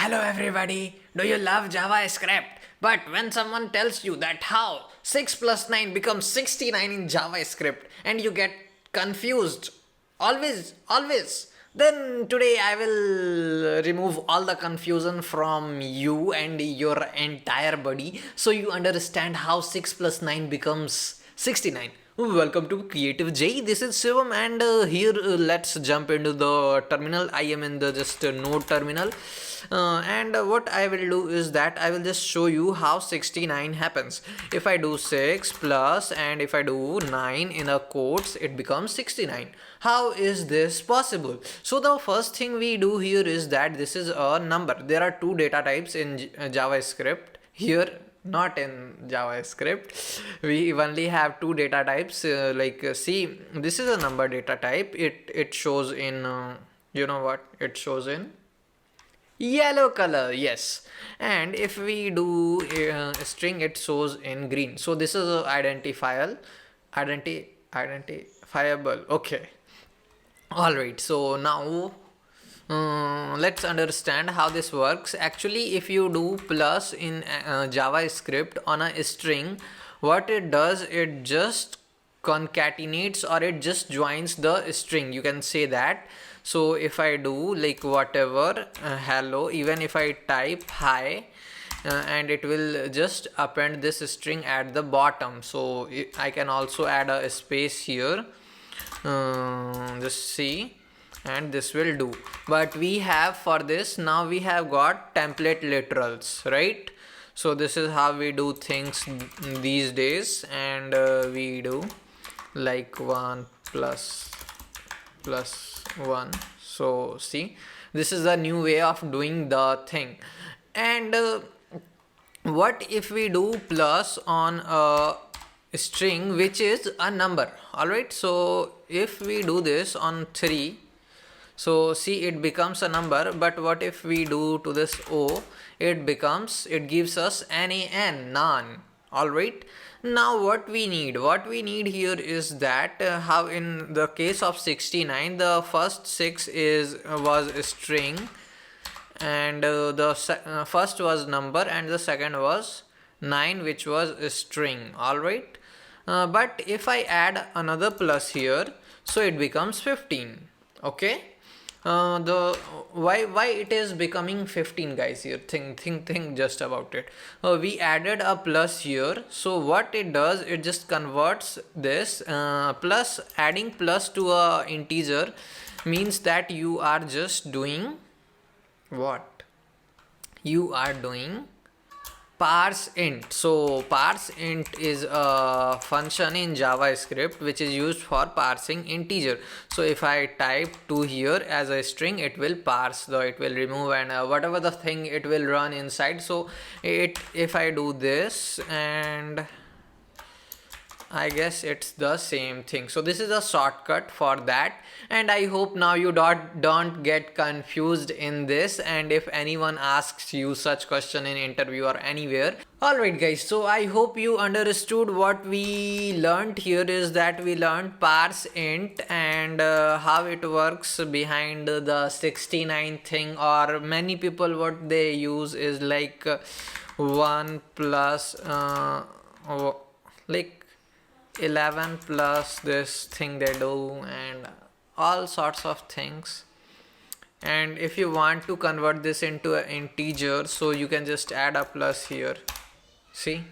Hello everybody, do you love JavaScript? But when someone tells you that how 6 plus 9 becomes 69 in JavaScript and you get confused, always, then today I will remove all the confusion from you and your entire body so you understand how 6 plus 9 becomes 69. Welcome to Creative J. This is Shivam, and here let's jump into the terminal. I am in the just node terminal, and what I will do is that I will just show you how 69 happens. If I do 6 plus and if I do 9 in a quotes, it becomes 69. How is this possible? So the first thing we do here is that this is a number. There are two data types in JavaScript here, not in JavaScript. We only have two data types. See, this is a number data type. It shows in you know what it shows in yellow color, yes. And if we do string, it shows in green. So this is a identifiable. Okay, all right. So now let's understand how this works. Actually, if you do plus in JavaScript on a string, what it does, it just concatenates or it just joins the string, you can say that. So if I do like whatever hello, even if I type hi, and it will just append this string at the bottom. So I can also add a space here, just see, and this will do. But we have, for this now we have got template literals, right? So this is how we do things these days, and we do like 1 plus 1. So see, this is the new way of doing the thing. And what if we do plus on a string which is a number? All right, so if we do this on 3, so see, it becomes a number. But what if we do to this O, it gives us nan. All right, now what we need here is that how in the case of 69, the first 6 was a string, and the first was number and the second was 9, which was a string. All right, but if I add another plus here, so it becomes 15. Okay, the why it is becoming 15, guys? Here, think just about it. We added a plus here, so what it does, it just converts this plus. Adding plus to a integer means that you are just doing what? You are doing parse int. So parse int is a function in JavaScript which is used for parsing integer. So if I type 2 here as a string, it will parse it will remove and whatever the thing it will run inside. So if I do this, and I guess it's the same thing. So this is a shortcut for that, and I hope now you don't get confused in this, and if anyone asks you such question in interview or anywhere. Alright guys, so I hope you understood what we learned here is that we learned parse int and how it works behind the 69 thing, or many people what they use is like 1 plus like 11 plus this thing they do, and all sorts of things. And if you want to convert this into an integer, so you can just add a plus here. See,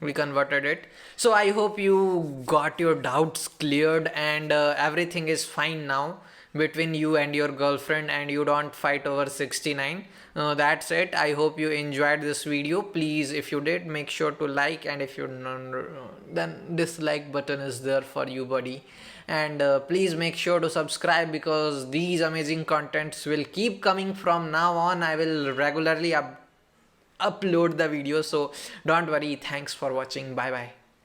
we converted it. So I hope you got your doubts cleared, and everything is fine now between you and your girlfriend, and you don't fight over 69. That's it. I hope you enjoyed this video. Please, if you did, make sure to like, and if you then dislike button is there for you, buddy. And please make sure to subscribe, because these amazing contents will keep coming from now on. I will regularly upload the video, so don't worry. Thanks for watching. Bye bye.